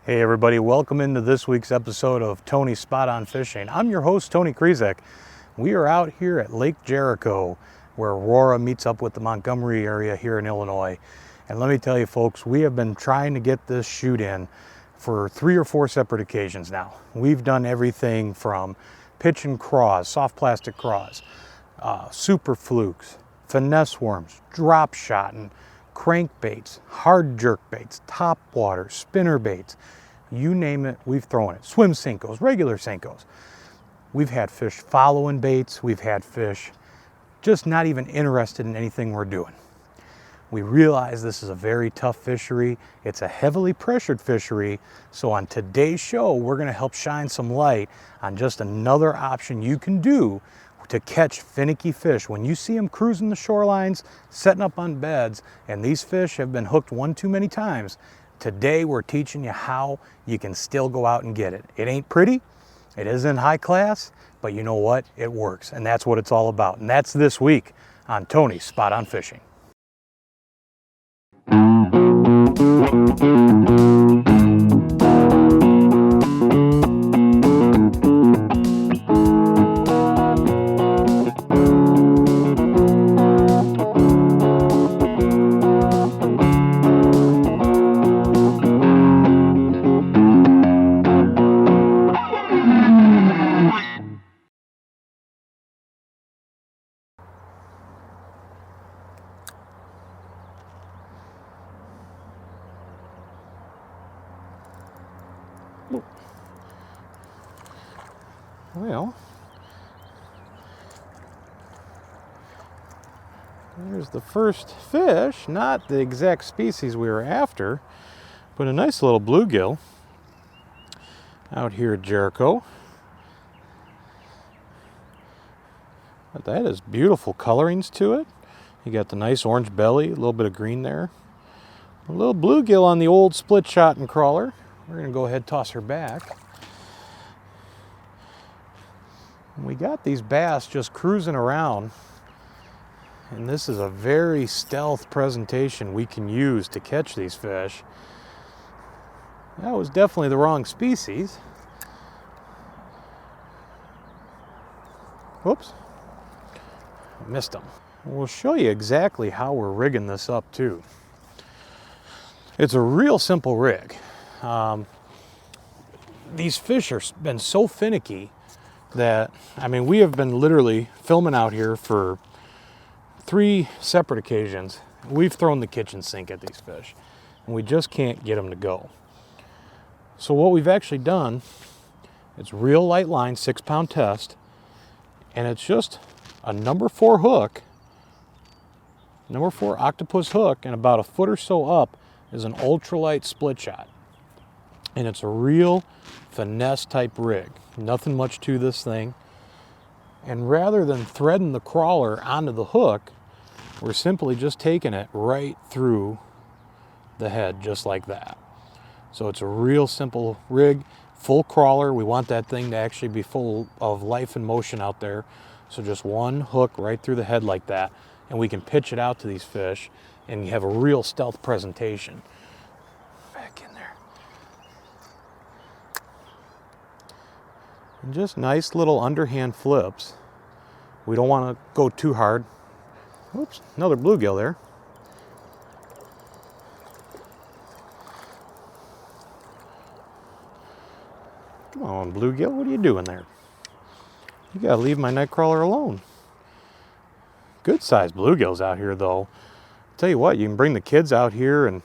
Hey everybody, welcome into this week's episode of Tony's Spot On Fishing. I'm your host, Tony Krizek. We are out here at Lake Jericho, where Aurora meets up with the Montgomery area here in Illinois. And let me tell you folks, we have been trying to get this shoot in for 3 or 4 separate occasions now. We've done everything from pitch and craws, soft plastic craws, super flukes, finesse worms, drop shotting, crankbaits, hard jerk baits, top water, spinner baits, you name it, we've thrown it. Swim Senkos, regular Senkos. We've had fish following baits, we've had fish just not even interested in anything we're doing. We realize this is a very tough fishery. It's a heavily pressured fishery. So on today's show, we're gonna help shine some light on just another option you can do to catch finicky fish. When you see them cruising the shorelines, setting up on beds, and these fish have been hooked one too many times, today we're teaching you how you can still go out and get it. It ain't pretty, it isn't high class, but you know what? It works, and that's what it's all about. And that's this week on Tony's Spot On Fishing. Well, there's the first fish, not the exact species we were after, but a nice little bluegill out here at Jericho. But that is beautiful colorings to it. You got the nice orange belly, a little bit of green there. A little bluegill on the old split shot and crawler. We're going to go ahead and toss her back. We got these bass just cruising around, and this is a very stealth presentation we can use to catch these fish. That was definitely the wrong species. Whoops, missed them. We'll show you exactly how we're rigging this up too. It's a real simple rig. These fish have been so finicky that, I mean, we have been literally filming out here for 3 separate occasions. We've thrown the kitchen sink at these fish, and we just can't get them to go. So what we've actually done, it's real light line, 6-pound test, and it's just a number 4 hook, number 4 octopus hook, and about a foot or so up is an ultralight split shot. And it's a real finesse type rig. Nothing much to this thing. And rather than threading the crawler onto the hook, we're simply just taking it right through the head, just like that. So it's a real simple rig, full crawler. We want that thing to actually be full of life and motion out there. So just one hook right through the head like that, and we can pitch it out to these fish, and you have a real stealth presentation. Back in there. And just nice little underhand flips. We don't want to go too hard. Oops, another bluegill there. Come on, bluegill, what are you doing there? You gotta leave my nightcrawler alone. Good sized bluegills out here though. Tell you what, you can bring the kids out here and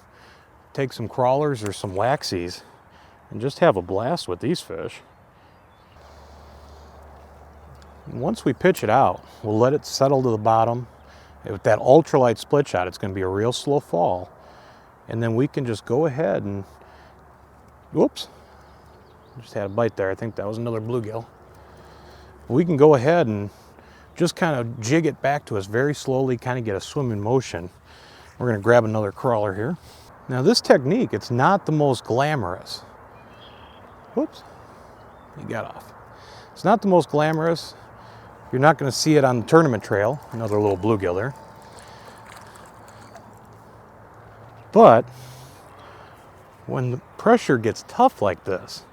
take some crawlers or some waxies and just have a blast with these fish. And once we pitch it out, we'll let it settle to the bottom. With that ultralight split shot, it's going to be a real slow fall. And then we can just go ahead and, whoops, just had a bite there. I think that was another bluegill. We can go ahead and just kind of jig it back to us very slowly, kind of get a swim in motion. We're going to grab another crawler here. Now this technique, it's not the most glamorous. Whoops, he got off. It's not the most glamorous. You're not going to see it on the tournament trail. Another little bluegill there. But when the pressure gets tough like this,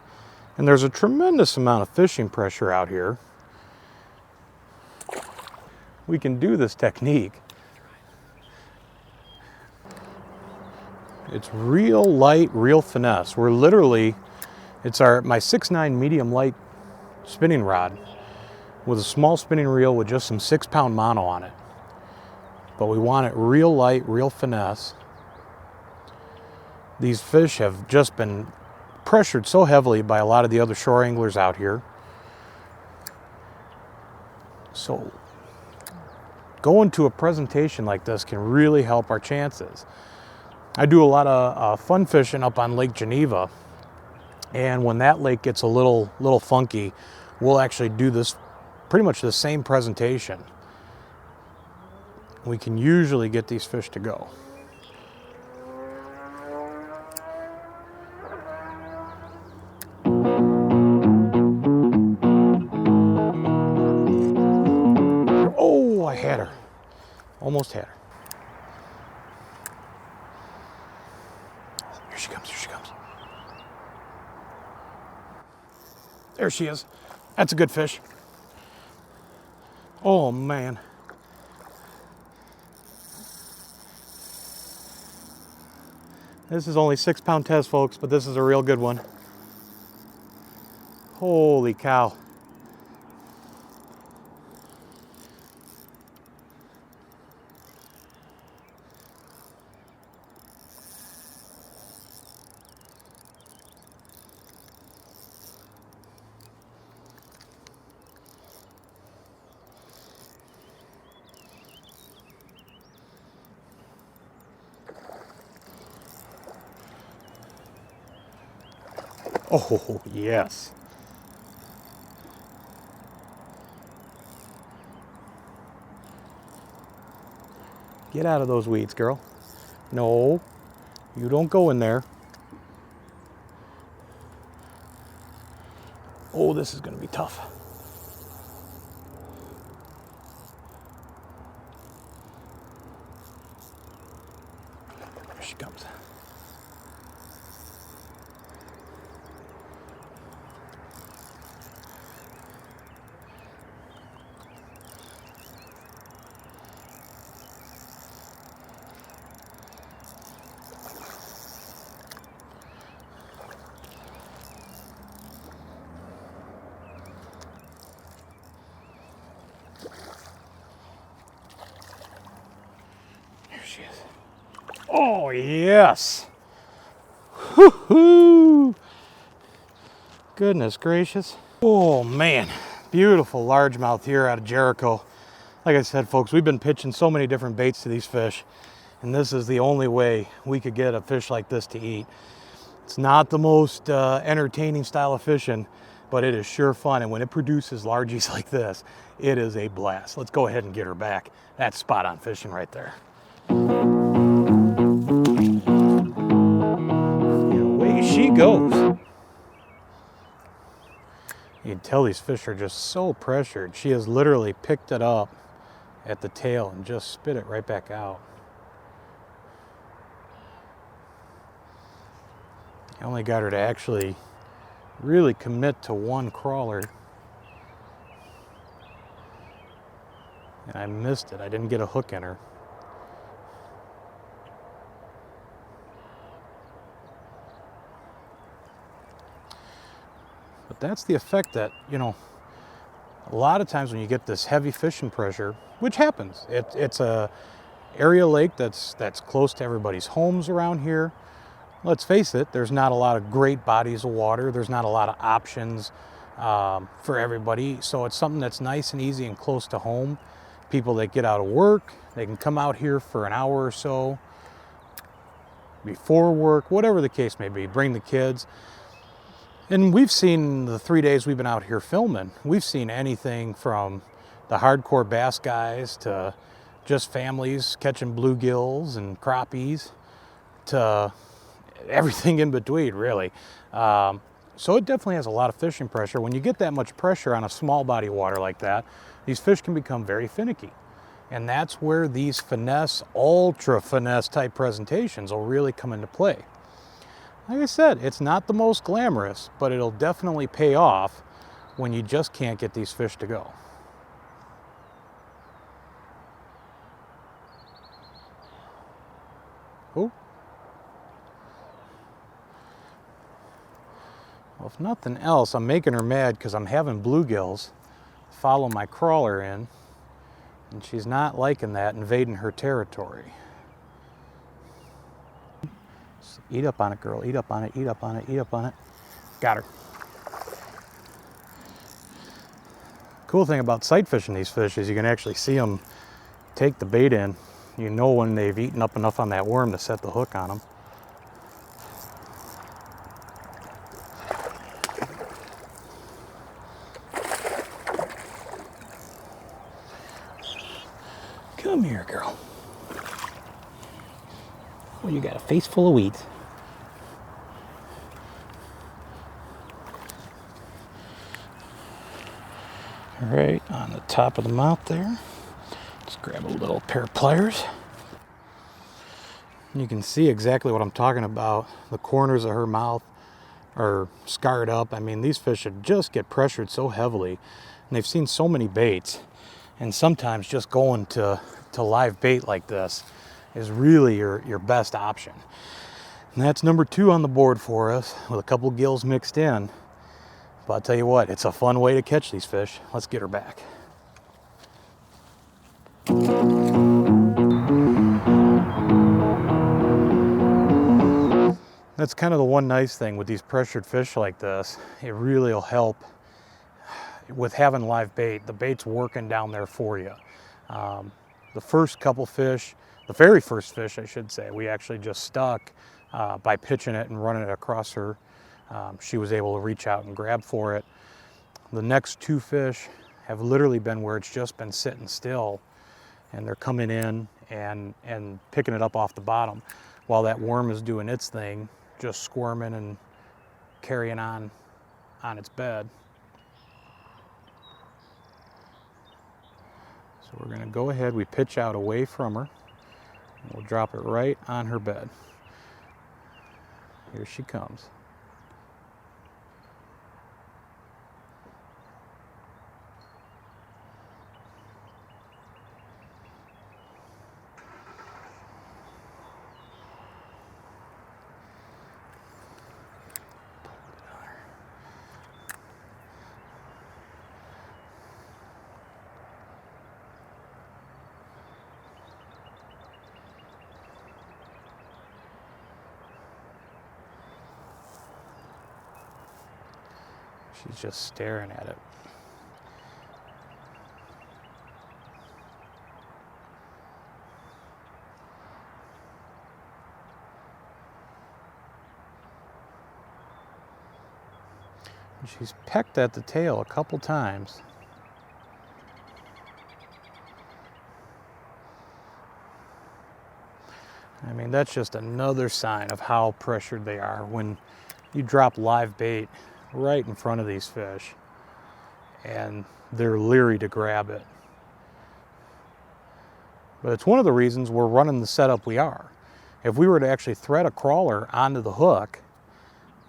and there's a tremendous amount of fishing pressure out here, we can do this technique. It's real light, real finesse. We're literally, it's my 6'9" medium light spinning rod with a small spinning reel with just some 6-pound mono on it. But we want it real light, real finesse. These fish have just been pressured so heavily by a lot of the other shore anglers out here. So going to a presentation like this can really help our chances. I do a lot of fun fishing up on Lake Geneva, and when that lake gets a little funky, we'll actually do this pretty much the same presentation. We can usually get these fish to go. Oh, I had her. Almost had her. Here she comes, here she comes. There she is. That's a good fish. Oh man. This is only 6-pound test, folks, but this is a real good one. Holy cow. Oh, yes. Get out of those weeds, girl. No, you don't go in there. Oh, this is going to be tough. Here she comes. She is. Oh, yes. Woo-hoo. Goodness gracious. Oh, man. Beautiful largemouth here out of Jericho. Like I said, folks, we've been pitching so many different baits to these fish, and this is the only way we could get a fish like this to eat. It's not the most entertaining style of fishing, but it is sure fun. And when it produces largies like this, it is a blast. Let's go ahead and get her back. That's spot on fishing right there. And away she goes. You can tell these fish are just so pressured. She has literally picked it up at the tail and just spit it right back out. I only got her to actually really commit to one crawler. And I missed it. I didn't get a hook in her. But that's the effect that, you know, a lot of times when you get this heavy fishing pressure, which happens, it's a area lake that's close to everybody's homes around here. Let's face it, there's not a lot of great bodies of water. There's not a lot of options for everybody. So it's something that's nice and easy and close to home. People that get out of work, they can come out here for an hour or so before work, whatever the case may be, bring the kids. And we've seen the 3 days we've been out here filming, we've seen anything from the hardcore bass guys to just families catching bluegills and crappies to everything in between, really. So it definitely has a lot of fishing pressure. When you get that much pressure on a small body of water like that, these fish can become very finicky. And that's where these finesse, ultra finesse type presentations will really come into play. Like I said, it's not the most glamorous, but it'll definitely pay off when you just can't get these fish to go. Oh. Well, if nothing else, I'm making her mad because I'm having bluegills follow my crawler in, and she's not liking that, invading her territory. Just eat up on it, girl. Eat up on it, eat up on it, eat up on it. Got her. Cool thing about sight fishing these fish is you can actually see them take the bait in. You know when they've eaten up enough on that worm to set the hook on them. Come here, girl. Well, you got a face full of weeds. Right on the top of the mouth there. Just grab a little pair of pliers. You can see exactly what I'm talking about. The corners of her mouth are scarred up. I mean, these fish should just get pressured so heavily, and they've seen so many baits, and sometimes just going to live bait like this is really your best option. And that's number 2 on the board for us, with a couple gills mixed in. But I'll tell you what, it's a fun way to catch these fish. Let's get her back. That's kind of the one nice thing with these pressured fish like this. It really will help with having live bait. The bait's working down there for you. The first couple fish, the very first fish I should say, we actually just stuck by pitching it and running it across her. She was able to reach out and grab for it. The next 2 fish have literally been where it's just been sitting still, and they're coming in and picking it up off the bottom while that worm is doing its thing, just squirming and carrying on its bed. So we're going to go ahead, we pitch out away from her, and we'll drop it right on her bed. Here she comes. She's just staring at it. And she's pecked at the tail a couple times. I mean, that's just another sign of how pressured they are when you drop live bait right in front of these fish and they're leery to grab it. But it's one of the reasons we're running the setup we are. If we were to actually thread a crawler onto the hook,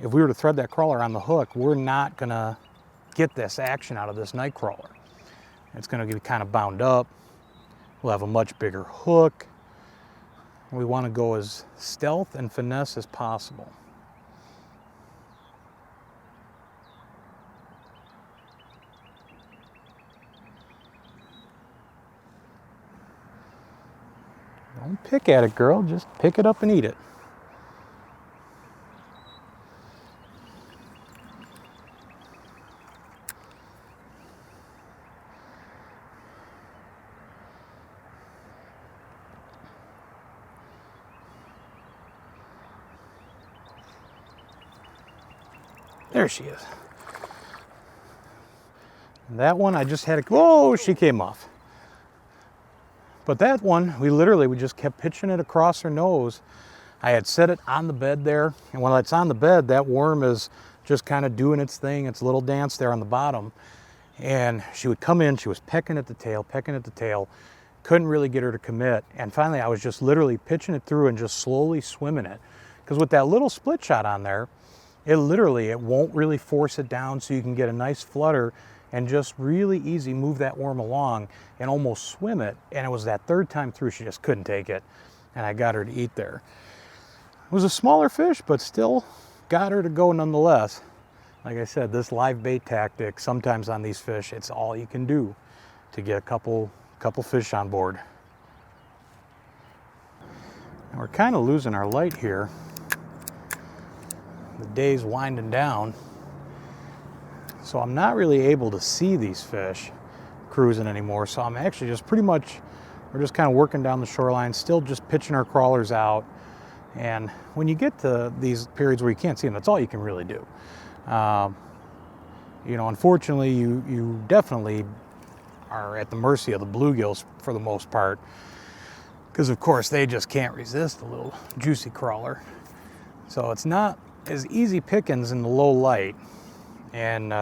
if we were to thread that crawler on the hook, we're not gonna get this action out of this nightcrawler. It's gonna be kind of bound up. We'll have a much bigger hook. We want to go as stealth and finesse as possible. Don't pick at it, girl. Just pick it up and eat it. There she is. And that one I just had to, oh, she came off. But that one, we just kept pitching it across her nose. I had set it on the bed there, and while it's on the bed, that worm is just kind of doing its thing, its little dance there on the bottom. And she would come in, she was pecking at the tail, couldn't really get her to commit. And finally, I was just literally pitching it through and just slowly swimming it. Because with that little split shot on there, it won't really force it down, so you can get a nice flutter and just really easy move that worm along and almost swim it. And it was that third time through, she just couldn't take it, and I got her to eat there. It was a smaller fish, but still got her to go nonetheless. Like I said, this live bait tactic, sometimes on these fish, it's all you can do to get a couple fish on board. And we're kind of losing our light here. The day's winding down, so I'm not really able to see these fish cruising anymore. So I'm actually just we're just kind of working down the shoreline, still just pitching our crawlers out. And when you get to these periods where you can't see them, that's all you can really do. You know, unfortunately, you definitely are at the mercy of the bluegills for the most part, because of course they just can't resist a little juicy crawler. So it's not as easy pickings in the low light. And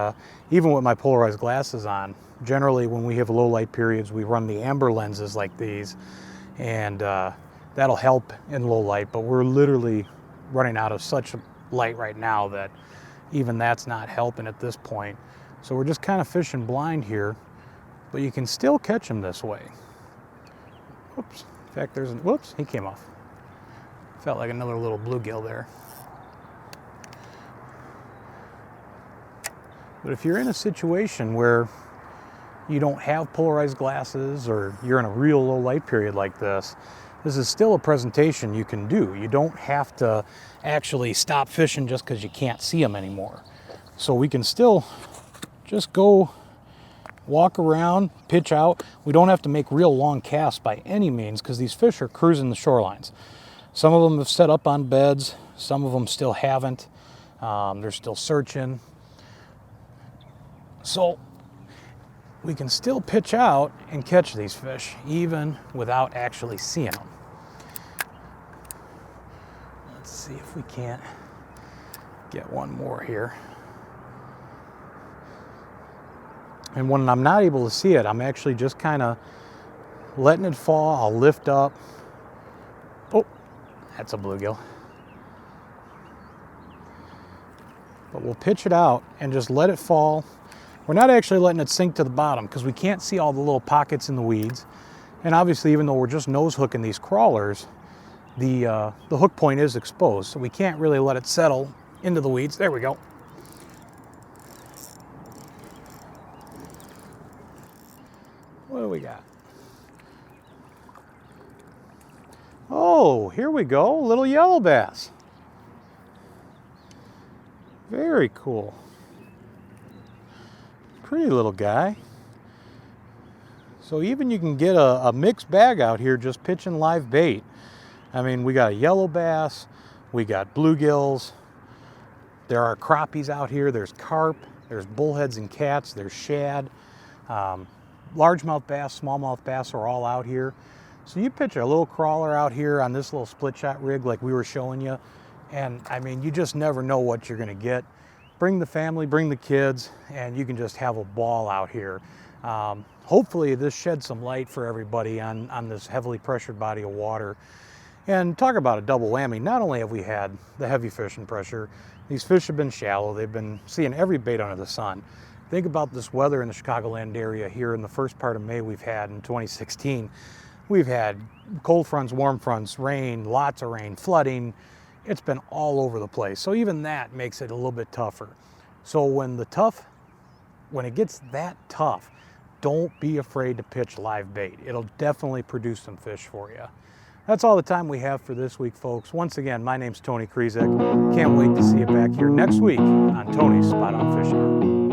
even with my polarized glasses on, generally when we have low light periods, we run the amber lenses like these, and that'll help in low light. But we're literally running out of such light right now that even that's not helping at this point. So we're just kind of fishing blind here, but you can still catch them this way. Whoops. In fact, whoops, he came off. Felt like another little bluegill there. But if you're in a situation where you don't have polarized glasses, or you're in a real low light period like this is still a presentation you can do. You don't have to actually stop fishing just because you can't see them anymore. So we can still just go walk around, pitch out. We don't have to make real long casts by any means, because these fish are cruising the shorelines. Some of them have set up on beds, some of them still haven't. They're still searching. So we can still pitch out and catch these fish even without actually seeing them. Let's see if we can't get one more here. And when I'm not able to see it, I'm actually just kind of letting it fall. I'll lift up. Oh, that's a bluegill. But we'll pitch it out and just let it fall. We're not actually letting it sink to the bottom because we can't see all the little pockets in the weeds. And obviously, even though we're just nose hooking these crawlers, the hook point is exposed, so we can't really let it settle into the weeds. There we go. What do we got? Oh, here we go, a little yellow bass. Very cool. Pretty little guy. So even you can get a mixed bag out here just pitching live bait. I mean, we got a yellow bass, we got bluegills, there are crappies out here, there's carp, there's bullheads and cats, there's shad, largemouth bass, smallmouth bass are all out here. So you pitch a little crawler out here on this little split shot rig like we were showing you, and I mean, you just never know what you're gonna get. Bring the family, bring the kids, and you can just have a ball out here. Hopefully this sheds some light for everybody on this heavily pressured body of water. And talk about a double whammy. Not only have we had the heavy fishing pressure, these fish have been shallow. They've been seeing every bait under the sun. Think about this weather in the Chicagoland area here in the first part of May we've had in 2016. We've had cold fronts, warm fronts, rain, lots of rain, flooding. It's been all over the place. So even that makes it a little bit tougher. So when it gets that tough, don't be afraid to pitch live bait. It'll definitely produce some fish for you. That's all the time we have for this week, folks. Once again, my name's Tony Krizek. Can't wait to see you back here next week on Tony's Spot On Fishing.